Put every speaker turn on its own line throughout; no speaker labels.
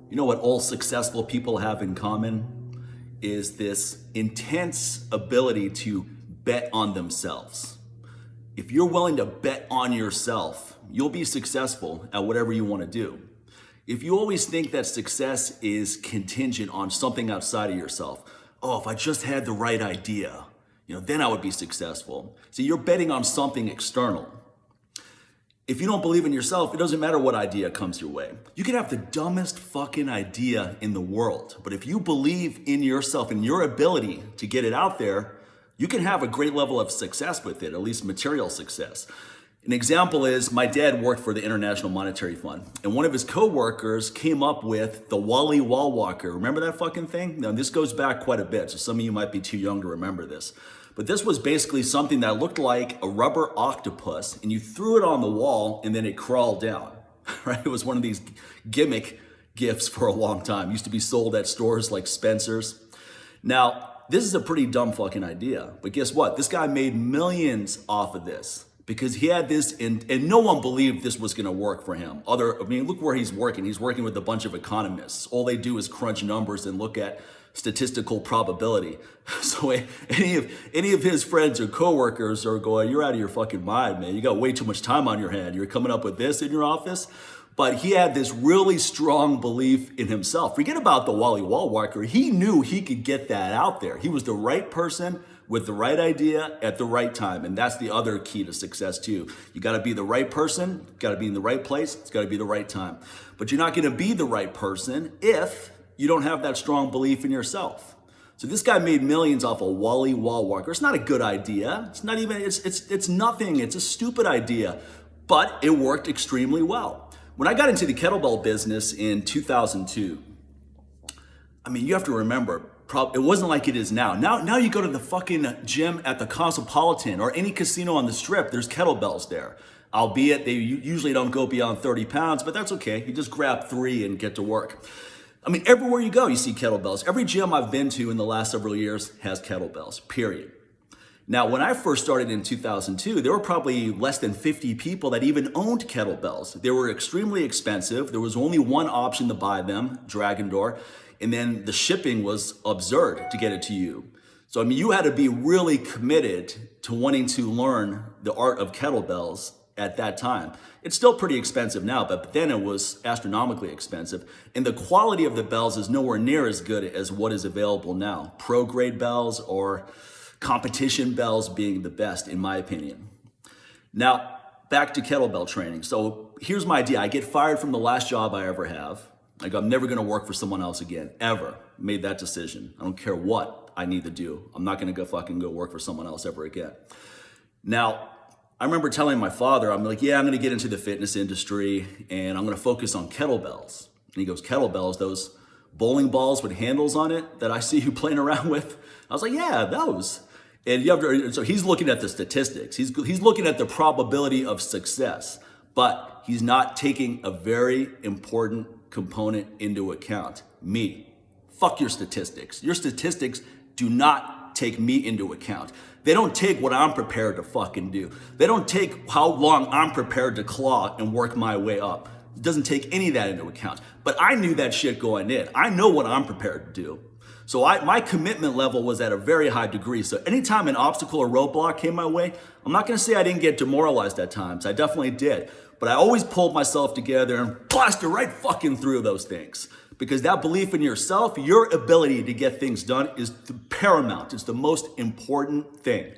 You know what all successful people have in common is this intense ability to bet on themselves. If you're willing to bet on yourself, you'll be successful at whatever you want to do. If you always think that success is contingent on something outside of yourself, oh, if I just had the right idea, then I would be successful. See, you're betting on something external. If you don't believe in yourself, it doesn't matter what idea comes your way. You can have the dumbest fucking idea in the world, but if you believe in yourself and your ability to get it out there, you can have a great level of success with it, at least material success. An example is my dad worked for the International Monetary Fund, and one of his coworkers came up with the Wally Wall Walker. Remember that fucking thing? Now, this goes back quite a bit, so some of you might be too young to remember this. But this was basically something that looked like a rubber octopus, and you threw it on the wall, and then it crawled down, right? It was one of these gimmick gifts for a long time. It used to be sold at stores like Spencer's. Now, this is a pretty dumb fucking idea, but guess what? This guy made millions off of this because he had this, and no one believed this was gonna work for him. Look where he's working. He's working with a bunch of economists. All they do is crunch numbers and look at statistical probability. So any of his friends or coworkers are going, you're out of your fucking mind, man. You got way too much time on your hand. You're coming up with this in your office. But he had this really strong belief in himself. Forget about the Wally Wall Walker. He knew he could get that out there. He was the right person with the right idea at the right time. And that's the other key to success too. You gotta be the right person, you gotta be in the right place, it's gotta be the right time. But you're not gonna be the right person if you don't have that strong belief in yourself. So this guy made millions off a Wally Wall Walker. It's not a good idea. It's not even, it's nothing. It's a stupid idea, but it worked extremely well. When I got into the kettlebell business in 2002, you have to remember, it wasn't like it is now. Now you go to the fucking gym at the Cosmopolitan or any casino on the strip, there's kettlebells there. Albeit they usually don't go beyond 30 pounds, but that's okay. You just grab 3 and get to work. Everywhere you go, you see kettlebells. Every gym I've been to in the last several years has kettlebells, period. Now, when I first started in 2002, there were probably less than 50 people that even owned kettlebells. They were extremely expensive. There was only one option to buy them, Dragon Door, and then the shipping was absurd to get it to you. So, you had to be really committed to wanting to learn the art of kettlebells at that time. It's still pretty expensive now, but then it was astronomically expensive. And the quality of the bells is nowhere near as good as what is available now. Pro grade bells or competition bells being the best, in my opinion. Now, back to kettlebell training. So here's my idea. I get fired from the last job I ever have. I'm never gonna work for someone else again, ever. Made that decision. I don't care what I need to do. I'm not gonna go work for someone else ever again. Now, I remember telling my father, I'm gonna get into the fitness industry and I'm gonna focus on kettlebells. And he goes, kettlebells, those bowling balls with handles on it that I see you playing around with? I was like, yeah, those. And so he's looking at the statistics. He's looking at the probability of success, but he's not taking a very important component into account. Me. Fuck your statistics. Your statistics do not take me into account. They don't take what I'm prepared to fucking do. They don't take how long I'm prepared to claw and work my way up. It doesn't take any of that into account. But I knew that shit going in. I know what I'm prepared to do. So my commitment level was at a very high degree. So anytime an obstacle or roadblock came my way, I'm not gonna say I didn't get demoralized at times. I definitely did. But I always pulled myself together and blasted right fucking through those things. Because that belief in yourself, your ability to get things done is paramount. It's the most important thing.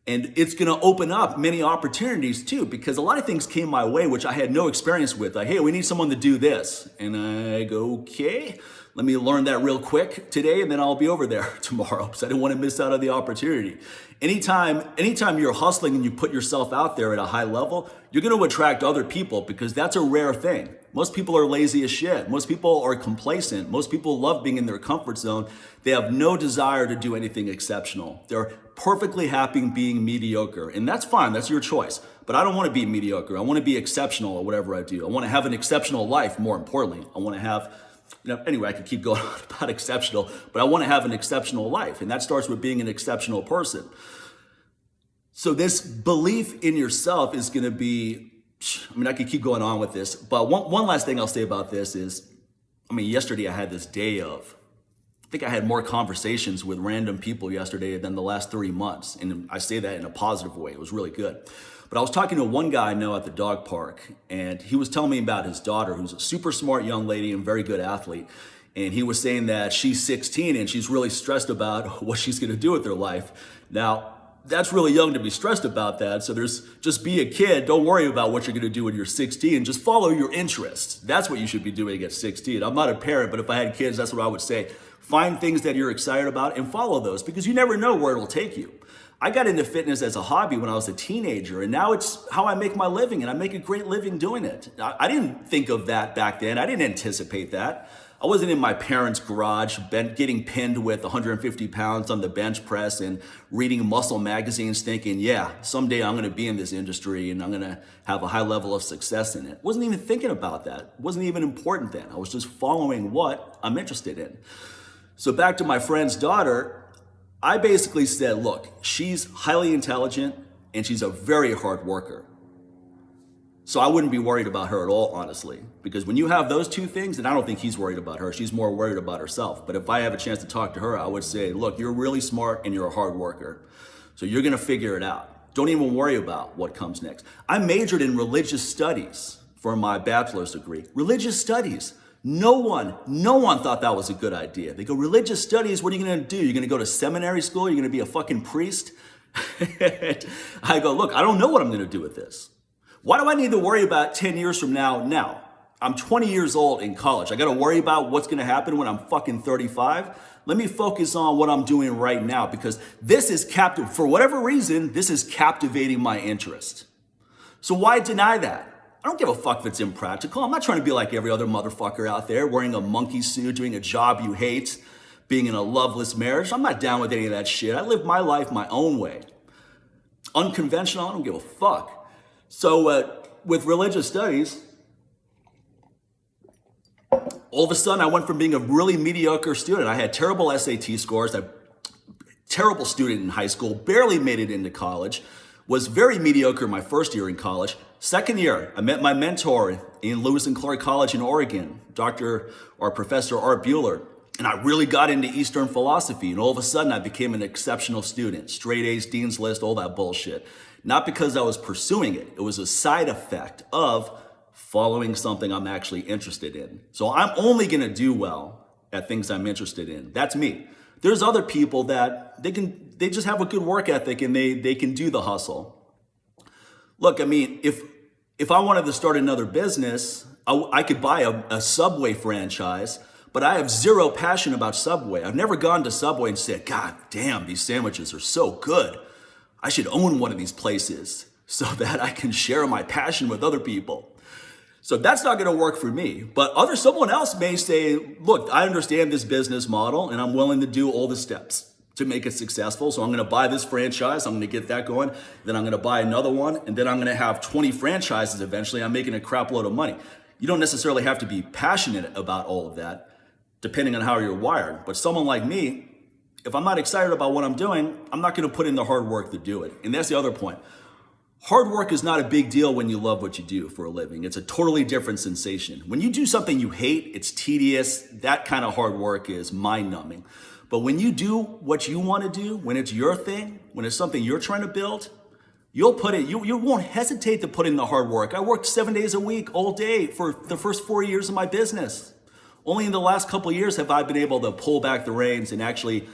And it's gonna open up many opportunities too, because a lot of things came my way which I had no experience with. Like, hey, we need someone to do this. And I go, okay, let me learn that real quick today and then I'll be over there tomorrow because I didn't want to miss out on the opportunity. Anytime you're hustling and you put yourself out there at a high level, you're gonna attract other people because that's a rare thing. Most people are lazy as shit. Most people are complacent. Most people love being in their comfort zone. They have no desire to do anything exceptional. They're perfectly happy being mediocre, and that's fine, that's your choice. But I don't wanna be mediocre. I wanna be exceptional at whatever I do. I wanna have an exceptional life, more importantly. I wanna have, anyway, I could keep going on about exceptional, but I wanna have an exceptional life, and that starts with being an exceptional person. So this belief in yourself is gonna be, I could keep going on with this, but one last thing I'll say about this is, I mean, yesterday I had this day of, I think I had more conversations with random people yesterday than the last 3 months. And I say that in a positive way. It was really good. But I was talking to one guy I know at the dog park, and he was telling me about his daughter, who's a super smart young lady and very good athlete. And he was saying that she's 16 and she's really stressed about what she's going to do with her life. Now, that's really young to be stressed about that. So just be a kid. Don't worry about what you're going to do when you're 16. Just follow your interests. That's what you should be doing at 16. I'm not a parent, but if I had kids, that's what I would say. Find things that you're excited about and follow those, because you never know where it'll take you. I got into fitness as a hobby when I was a teenager, and now it's how I make my living, and I make a great living doing it. I didn't think of that back then. I didn't anticipate that. I wasn't in my parents' garage getting pinned with 150 pounds on the bench press and reading muscle magazines thinking, yeah, someday I'm gonna be in this industry and I'm gonna have a high level of success in it. Wasn't even thinking about that. It wasn't even important then. I was just following what I'm interested in. So back to my friend's daughter, I basically said, look, she's highly intelligent and she's a very hard worker. So I wouldn't be worried about her at all, honestly, because when you have those two things, then I don't think he's worried about her. She's more worried about herself. But if I have a chance to talk to her, I would say, look, you're really smart and you're a hard worker. So you're going to figure it out. Don't even worry about what comes next. I majored in religious studies for my bachelor's degree. Religious studies. No one thought that was a good idea. They go, religious studies, what are you going to do? You're going to go to seminary school? You're going to be a fucking priest? I go, look, I don't know what I'm going to do with this. Why do I need to worry about 10 years from now? Now, I'm 20 years old in college. I got to worry about what's going to happen when I'm fucking 35. Let me focus on what I'm doing right now, because this is captive. For whatever reason, this is captivating my interest. So why deny that? I don't give a fuck if it's impractical. I'm not trying to be like every other motherfucker out there wearing a monkey suit, doing a job you hate, being in a loveless marriage. I'm not down with any of that shit. I live my life my own way. Unconventional, I don't give a fuck. So with religious studies, all of a sudden I went from being a really mediocre student. I had terrible SAT scores, a terrible student in high school, barely made it into college, was very mediocre my first year in college. Second year, I met my mentor in Lewis and Clark College in Oregon, Professor Art Bueller. And I really got into Eastern philosophy. And all of a sudden I became an exceptional student, straight A's, Dean's List, all that bullshit. Not because I was pursuing it. It was a side effect of following something I'm actually interested in. So I'm only going to do well at things I'm interested in. That's me. There's other people that they just have a good work ethic and they can do the hustle. Look, I mean, if I wanted to start another business, I could buy a Subway franchise, but I have zero passion about Subway. I've never gone to Subway and said, God damn, these sandwiches are so good. I should own one of these places so that I can share my passion with other people. So that's not going to work for me. But someone else may say, look, I understand this business model and I'm willing to do all the steps to make it successful. So I'm going to buy this franchise. I'm going to get that going. Then I'm going to buy another one. And then I'm going to have 20 franchises eventually. I'm making a crap load of money. You don't necessarily have to be passionate about all of that, depending on how you're wired. But someone like me, if I'm not excited about what I'm doing, I'm not going to put in the hard work to do it. And that's the other point. Hard work is not a big deal when you love what you do for a living. It's a totally different sensation. When you do something you hate, it's tedious. That kind of hard work is mind-numbing. But when you do what you want to do, when it's your thing, when it's something you're trying to build, you won't hesitate to put in the hard work. I worked 7 days a week, all day for the first 4 years of my business. Only in the last couple of years have I been able to pull back the reins and actually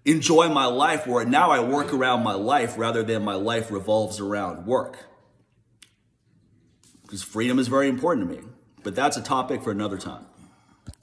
enjoy my life, where now I work around my life rather than my life revolves around work. Because freedom is very important to me. But that's a topic for another time.